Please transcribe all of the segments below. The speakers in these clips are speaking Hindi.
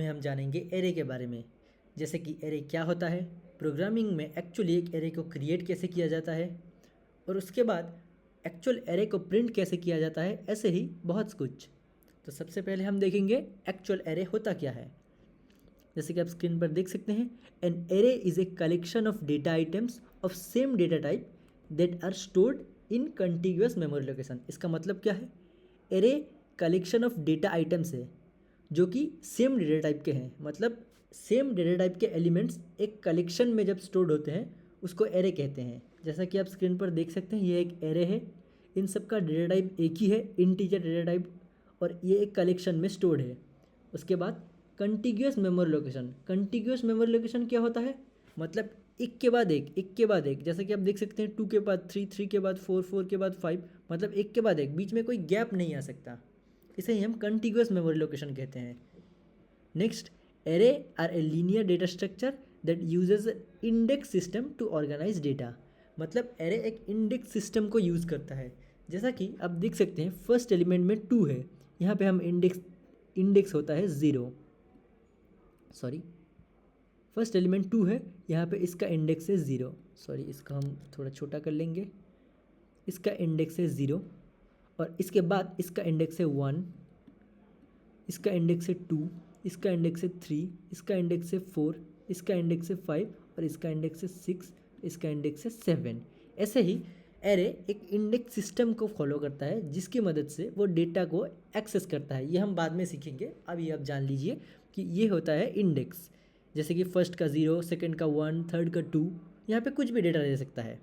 में हम जानेंगे एरे के बारे में, जैसे कि एरे क्या होता है, प्रोग्रामिंग में एक्चुअली एक एरे को क्रिएट कैसे किया जाता है, और उसके बाद एक्चुअल एरे को प्रिंट कैसे किया जाता है, ऐसे ही बहुत कुछ। तो सबसे पहले हम देखेंगे एक्चुअल एरे होता क्या है। जैसे कि आप स्क्रीन पर देख सकते हैं, an array is a collection of data items of same data type that are stored in continuous memory location. इसका मतलब क्या है, array collection of data items है जो कि सेम डेटा टाइप के हैं, मतलब सेम डेटा टाइप के एलिमेंट्स एक कलेक्शन में जब स्टोर्ड होते हैं उसको एरे कहते हैं। जैसा कि आप स्क्रीन पर देख सकते हैं, ये एक एरे है, इन सब का डेटा टाइप एक ही है, इंटीजर डेटा टाइप, और ये एक कलेक्शन में स्टोर्ड है। उसके बाद continuous memory location. Continuous memory location क्या होता है, मतलब एक के बाद एक के बाद एक, जैसे कि आप देख सकते हैं 2 के बाद 3, 3 के बाद 4, 4 के बाद 5, मतलब एक के बाद एक, बीच में कोई गैप नहीं आ सकता। इसे ही हम कंटिन्यूअस मेमोरी लोकेशन कहते हैं। Next, array are a linear data structure that uses index system to organize data. मतलब एरे एक इंडेक्स सिस्टम को यूज़ करता है। जैसा कि आप देख सकते हैं फर्स्ट एलिमेंट में 2 है, यहाँ पे हम इंडेक्स होता है 0, सॉरी फर्स्ट एलिमेंट 2 है, यहाँ पे इसका इंडेक्स है 0, सॉरी इसका हम थोड़ा छोटा कर लेंगे, इसका इंडेक्स है 0, और इसके बाद इसका इंडेक्स है 1, इसका इंडेक्स है 2, इसका इंडेक्स है 3, इसका इंडेक्स है 4, इसका इंडेक्स है 5, और इसका इंडेक्स है 6, इसका इंडेक्स है 7। ऐसे ही एरे एक इंडेक्स सिस्टम को फॉलो करता है जिसकी मदद से वो डेटा को एक्सेस करता है। ये हम बाद में सीखेंगे, अभी आप जान लीजिए कि ये होता है इंडेक्स। जैसे कि फर्स्ट का 0, सेकंड का 1, थर्ड का 2, यहाँ पे कुछ भी डेटा दे सकता है।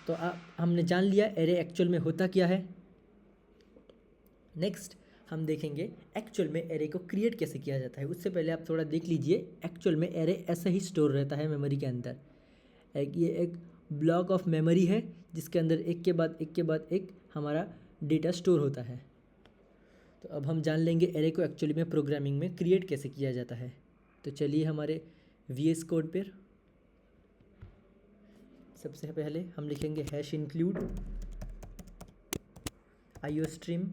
तो हमने जान लिया एरे एक्चुअल में होता क्या है। नेक्स्ट हम देखेंगे एक्चुअल में एरे को क्रिएट कैसे किया जाता है। उससे पहले आप थोड़ा देख लीजिए, एक्चुअल में एरे ऐसे ही स्टोर रहता है मेमोरी के अंदर। ये एक ब्लॉक ऑफ मेमोरी है जिसके अंदर एक के बाद एक के बाद एक हमारा डेटा स्टोर होता है। तो अब हम जान लेंगे एरे को एक्चुअली में प्रोग्रामिंग में क्रिएट कैसे किया जाता है। तो चलिए हमारे VS कोड पर सबसे पहले हम लिखेंगे hash include IOStream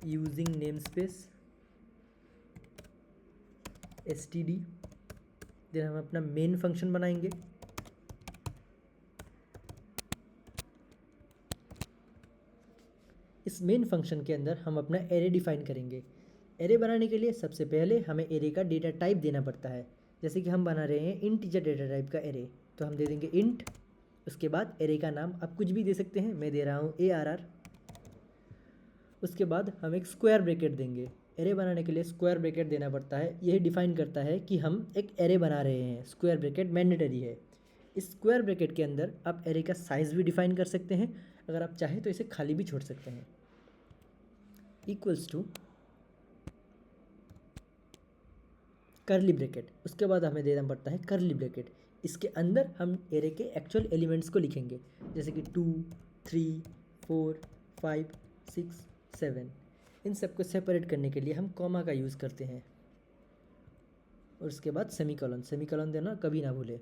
using name space std। Then हम अपना मेन फंक्शन बनाएंगे। इस मेन फंक्शन के अंदर हम अपना एरे डिफाइन करेंगे। एरे बनाने के लिए सबसे पहले हमें एरे का डेटा टाइप देना पड़ता है। जैसे कि हम बना रहे हैं इंटीजर डेटा टाइप का एरे, तो हम दे देंगे इंट। उसके बाद एरे का नाम आप कुछ भी दे सकते हैं, मैं दे रहा हूँ ARR। उसके बाद हम एक स्क्वायर ब्रैकेट देंगे। एरे बनाने के लिए स्क्वायर ब्रैकेट देना पड़ता है, यही डिफाइन करता है कि हम एक एरे बना रहे हैं। स्क्वायर ब्रैकेट मैंडेटरी है। इस स्क्वायर ब्रैकेट के अंदर आप एरे का साइज़ भी डिफाइन कर सकते हैं, अगर आप चाहें तो इसे खाली भी छोड़ सकते हैं। इक्वल्स टू करली ब्रैकेट, उसके बाद हमें देना पड़ता है करली ब्रैकेट। इसके अंदर हम एरे के एक्चुअल एलिमेंट्स को लिखेंगे, जैसे कि 2, 3, 4, 5, 6, 7। इन सबको सेपरेट करने के लिए हम कॉमा का यूज़ करते हैं, और उसके बाद सेमीकोलन। सेमीकोलन देना कभी ना भूलें।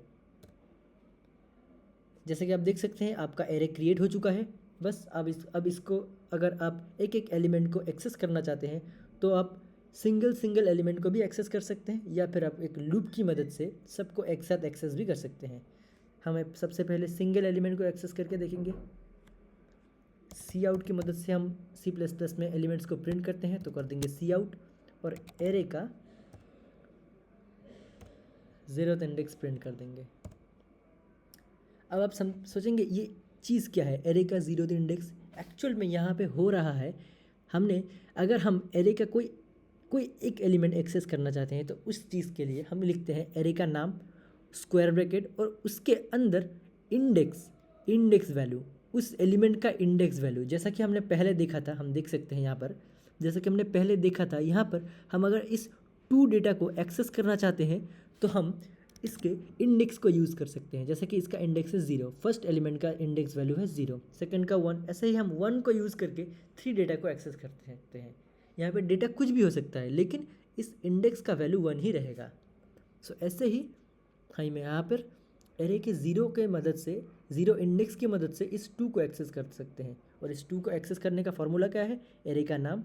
जैसे कि आप देख सकते हैं आपका एरे क्रिएट हो चुका है। बस अब इसको अगर आप एक एक एलिमेंट को एक्सेस करना चाहते हैं तो आप सिंगल एलिमेंट को भी एक्सेस कर सकते हैं, या फिर आप एक लूप की मदद से सबको एक साथ एक्सेस भी कर सकते हैं। हमें सबसे पहले सिंगल एलिमेंट को एक्सेस करके देखेंगे। cout की मदद से हम C++ में एलिमेंट्स को प्रिंट करते हैं, तो कर देंगे cout, और एरे का 0th इंडेक्स प्रिंट कर देंगे। अब आप सोचेंगे ये चीज़ क्या है, एरे का 0th इंडेक्स। एक्चुअल में यहाँ पे हो रहा है, हमने अगर हम एरे का कोई एक एलिमेंट एक्सेस करना चाहते हैं तो उस चीज़ के लिए हम लिखते हैं एरे का नाम, स्क्वायर ब्रैकेट, और उसके अंदर इंडेक्स वैल्यू, उस एलिमेंट का इंडेक्स वैल्यू। जैसा कि हमने पहले देखा था, हम देख सकते हैं यहाँ पर, जैसा कि हमने पहले देखा था, यहाँ पर हम अगर इस 2 डेटा को एक्सेस करना चाहते हैं तो हम इसके इंडेक्स को यूज़ कर सकते हैं। जैसे कि इसका इंडेक्स है 0, फर्स्ट एलिमेंट का इंडेक्स वैल्यू है 0, सेकंड का 1, ऐसे ही हम 1 को यूज़ करके 3 डेटा को एक्सेस करते हैं। यहाँ पे डेटा कुछ भी हो सकता है, लेकिन इस इंडेक्स का वैल्यू 1 ही रहेगा। सो ऐसे ही हम यहाँ पर एरे के 0 इंडेक्स की मदद से इस 2 को एक्सेस कर सकते हैं। और इस 2 को एक्सेस करने का फॉर्मूला क्या है, एरे का नाम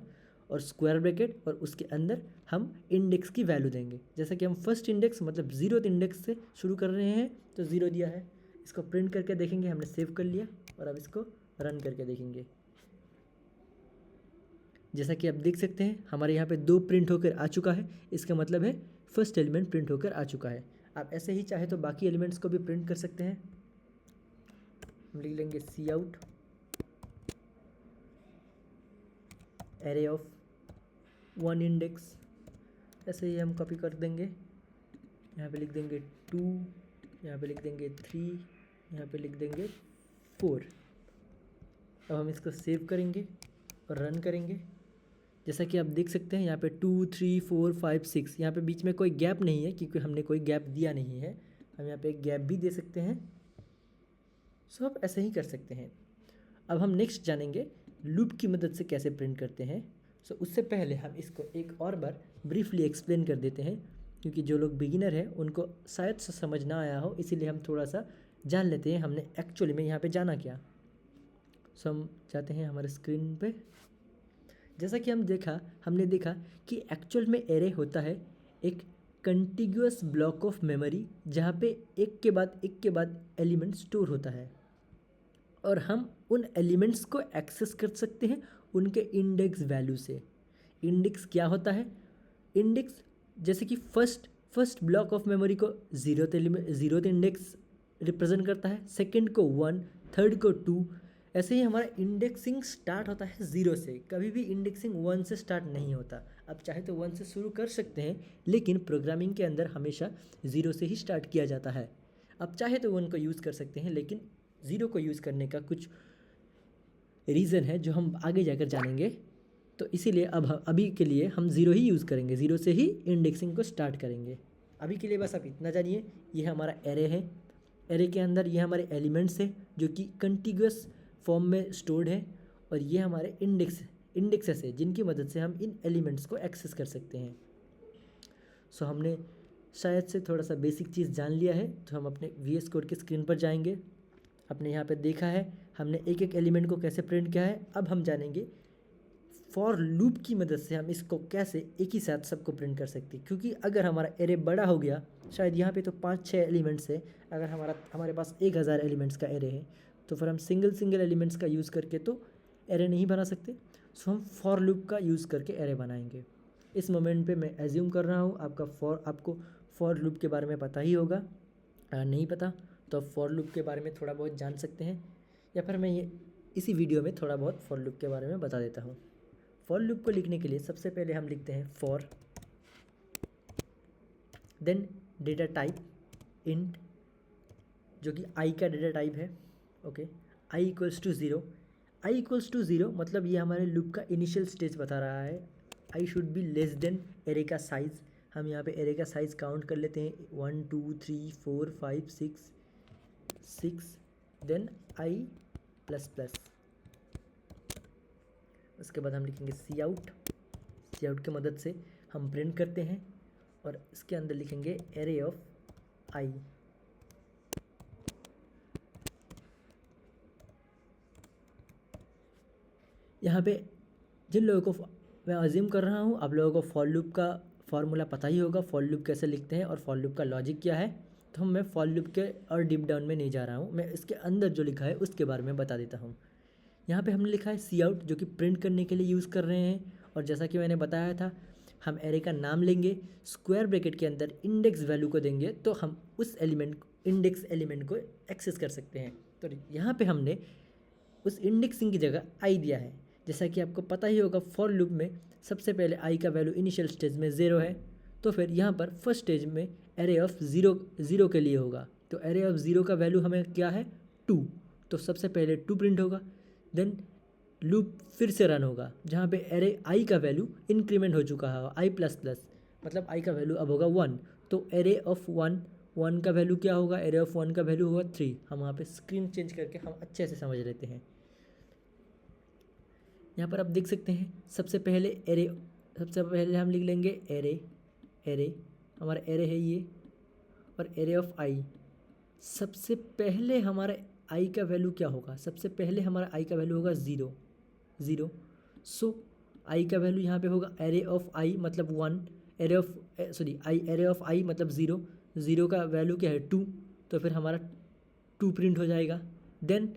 और स्क्वायर ब्रैकेट और उसके अंदर हम इंडेक्स की वैल्यू देंगे। जैसा कि हम फर्स्ट इंडेक्स मतलब 0th इंडेक्स से शुरू कर रहे हैं तो 0 दिया है। इसको प्रिंट करके देखेंगे, हमने सेव कर लिया और अब इसको रन करके देखेंगे। जैसा कि आप देख सकते हैं हमारे यहाँ पे 2 प्रिंट होकर आ चुका है, इसका मतलब है फर्स्ट एलिमेंट प्रिंट होकर आ चुका है। आप ऐसे ही चाहे तो बाकी एलिमेंट्स को भी प्रिंट कर सकते हैं। हम लिख लेंगे सी आउट एरे ऑफ 1 इंडेक्स, ऐसे ही हम कॉपी कर देंगे। यहाँ पे लिख देंगे 2, यहाँ पे लिख देंगे 3, यहाँ पे लिख देंगे 4। अब हम इसको सेव करेंगे और रन करेंगे। जैसा कि आप देख सकते हैं यहाँ पे 2 3 4 5 6, यहाँ पे बीच में कोई गैप नहीं है क्योंकि हमने कोई गैप दिया नहीं है। हम यहाँ पे एक गैप भी दे सकते हैं। सो आप ऐसे ही कर सकते हैं। अब हम नेक्स्ट जानेंगे लूप की मदद से कैसे प्रिंट करते हैं। सो उससे पहले हम इसको एक और बार ब्रीफली एक्सप्लेन कर देते हैं, क्योंकि जो लोग बिगिनर हैं उनको शायद से समझ ना आया हो, इसीलिए हम थोड़ा सा जान लेते हैं हमने एक्चुअली में यहाँ पे जाना क्या। सो हम जाते हैं हमारे स्क्रीन पे। जैसा कि हमने देखा कि एक्चुअल में एरे होता है एक कंटिग्यूअस ब्लॉक ऑफ मेमोरी, जहाँ पे एक के बाद एलिमेंट स्टोर होता है और हम उन एलिमेंट्स को एक्सेस कर सकते हैं उनके इंडेक्स वैल्यू से। इंडेक्स क्या होता है? इंडेक्स जैसे कि फर्स्ट ब्लॉक ऑफ मेमोरी को जीरोथ इंडेक्स रिप्रेजेंट करता है, सेकंड को 1, थर्ड को 2। ऐसे ही हमारा इंडेक्सिंग स्टार्ट होता है 0 से, कभी भी इंडेक्सिंग 1 से स्टार्ट नहीं होता। आप चाहे तो 1 से शुरू कर सकते हैं, लेकिन प्रोग्रामिंग के अंदर हमेशा 0 से ही स्टार्ट किया जाता है। आप चाहे तो 1 को यूज़ कर सकते हैं, लेकिन 0 को यूज़ करने का कुछ रीज़न है जो हम आगे जाकर जानेंगे। तो इसीलिए अभी के लिए हम 0 ही यूज़ करेंगे, 0 से ही इंडेक्सिंग को स्टार्ट करेंगे। अभी के लिए बस आप इतना जानिए, ये हमारा एरे है। एरे के अंदर ये हमारे एलिमेंट्स हैं जो कि कंटिग्यूअस फॉर्म में स्टोर्ड है, और ये हमारे इंडेक्सेस है जिनकी मदद से हम इन एलिमेंट्स को एक्सेस कर सकते हैं। सो हमने शायद से थोड़ा सा बेसिक चीज़ जान लिया है, तो हम अपने VS कोड की स्क्रीन पर जाएंगे। आपने यहाँ पे देखा है हमने एक एक एलिमेंट को कैसे प्रिंट किया है। अब हम जानेंगे फॉर लूप की मदद से हम इसको कैसे एक ही साथ सबको प्रिंट कर सकते हैं, क्योंकि अगर हमारा एरे बड़ा हो गया, शायद यहाँ पे तो 5-6 एलिमेंट्स है, अगर हमारे पास 1000 एलिमेंट्स का एरे है, तो फिर हम सिंगल एलिमेंट्स का यूज़ करके तो एरे नहीं बना सकते। सो हम फॉर लूप का यूज़ करके एरे बनाएंगे। इस मोमेंट पे मैं एज्यूम कर रहा हूँ आपको फॉर लूप के बारे में पता ही होगा। नहीं पता तो आप फॉर लूप के बारे में थोड़ा बहुत जान सकते हैं, या फिर मैं इसी वीडियो में थोड़ा बहुत फॉर लूप के बारे में बता देता हूँ। फॉर लूप को लिखने के लिए सबसे पहले हम लिखते हैं for, then data type int, जो कि आई का डेटा टाइप है। Okay, I equals to 0। I equals to 0 मतलब ये हमारे लूप का इनिशियल स्टेज बता रहा है। I should be less than array का साइज़। हम यहाँ पे एरे का साइज़ काउंट कर लेते हैं 1 2 3 4 5 6, देन आई प्लस प्लस। उसके बाद हम लिखेंगे सी आउट की मदद से हम प्रिंट करते हैं, और इसके अंदर लिखेंगे एरे ऑफ आई। यहाँ पे जिन लोगों को, मैं अज्यूम कर रहा हूँ आप लोगों को फॉर लूप का फॉर्मूला पता ही होगा, फॉर लूप कैसे लिखते हैं और फॉर लूप का लॉजिक क्या है। तो मैं फॉर लूप के और डीप डाउन में नहीं जा रहा हूँ, मैं इसके अंदर जो लिखा है उसके बारे में बता देता हूँ। यहाँ पे हमने लिखा है सी आउट, जो कि प्रिंट करने के लिए यूज़ कर रहे हैं। और जैसा कि मैंने बताया था, हम एरे का नाम लेंगे, स्क्वायर ब्रैकेट के अंदर इंडेक्स वैल्यू को देंगे, तो हम उस इंडेक्स एलिमेंट को एक्सेस कर सकते हैं। तो यहाँ पे हमने उस इंडेक्सिंग की जगह आई दिया है। जैसा कि आपको पता ही होगा, फॉर लूप में सबसे पहले आई का वैल्यू इनिशियल स्टेज में 0 है, तो फिर यहाँ पर फर्स्ट स्टेज में एरे ऑफ 0 के लिए होगा। तो एरे ऑफ 0 का वैल्यू हमें क्या है 2, तो सबसे पहले 2 प्रिंट होगा, देन लूप फिर से रन होगा, जहाँ पे एरे आई का वैल्यू इंक्रीमेंट हो चुका है आई प्लस प्लस, मतलब आई का वैल्यू अब होगा 1। तो एरे ऑफ 1 का वैल्यू क्या होगा, एरे ऑफ 1 का वैल्यू होगा 3। हम वहाँ पे स्क्रीन चेंज करके हम अच्छे से समझ लेते हैं। यहाँ पर आप देख सकते हैं सबसे पहले हम लिख लेंगे एरे हमारा एरे है ये, और एरे ऑफ आई। सबसे पहले हमारा आई का वैल्यू क्या होगा, सबसे पहले हमारा आई का वैल्यू होगा 0। सो आई का वैल्यू यहाँ पे होगा एरे ऑफ आई मतलब 1, एरे ऑफ आई मतलब 0, 0 का वैल्यू क्या है 2, तो फिर हमारा 2 प्रिंट हो जाएगा। देन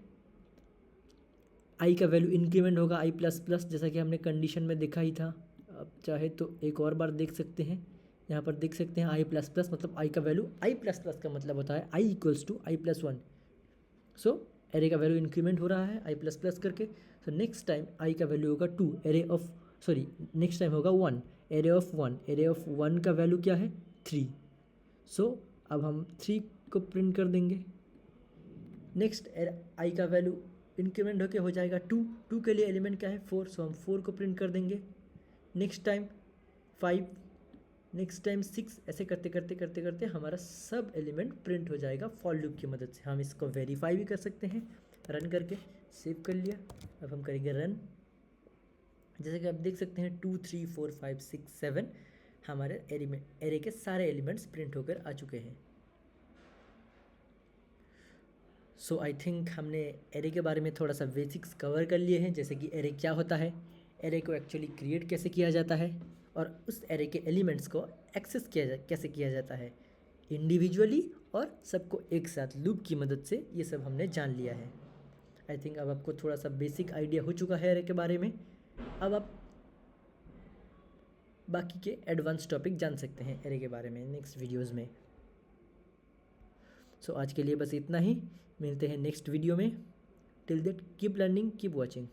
आई का वैल्यू इंक्रीमेंट होगा आई प्लस प्लस, जैसा कि हमने कंडीशन में देखा ही था। अब चाहे तो एक और बार देख सकते हैं, यहाँ पर देख सकते हैं आई प्लस प्लस मतलब आई का वैल्यू, आई प्लस प्लस का मतलब होता है I equals to I plus 1। So array का वैल्यू इंक्रीमेंट हो रहा है आई प्लस प्लस करके। सो नेक्स्ट टाइम आई का वैल्यू होगा 2, नेक्स्ट टाइम होगा 1, एरे ऑफ 1, एरे ऑफ 1 का वैल्यू क्या है 3। सो अब हम 3 को प्रिंट कर देंगे। नेक्स्ट आई का वैल्यू इंक्रीमेंट होके हो जाएगा 2, 2 के लिए एलिमेंट क्या है 4, सो हम 4 को प्रिंट कर देंगे। नेक्स्ट टाइम 5, नेक्स्ट टाइम 6, ऐसे करते करते करते करते हमारा सब एलिमेंट प्रिंट हो जाएगा फॉर लूप की मदद से। हम इसको वेरीफाई भी कर सकते हैं रन करके। सेव कर लिया, अब हम करेंगे रन। जैसे कि आप देख सकते हैं 2, 3, 4, 5, 6, 7 हमारे एरे के सारे एलिमेंट्स प्रिंट होकर आ चुके हैं। सो आई थिंक हमने एरे के बारे में थोड़ा सा बेसिक्स कवर कर लिए हैं, जैसे कि एरे क्या होता है, एरे को एक्चुअली क्रिएट कैसे किया जाता है, और उस एरे के एलिमेंट्स को एक्सेस कैसे किया जाता है इंडिविजुअली और सबको एक साथ लूप की मदद से। ये सब हमने जान लिया है। आई थिंक अब आपको थोड़ा सा बेसिक आइडिया हो चुका है एरे के बारे में। अब आप बाकी के एडवांस टॉपिक जान सकते हैं एरे के बारे में नेक्स्ट वीडियोज़ में। सो आज के लिए बस इतना ही, मिलते हैं नेक्स्ट वीडियो में। Till that keep learning, keep watching.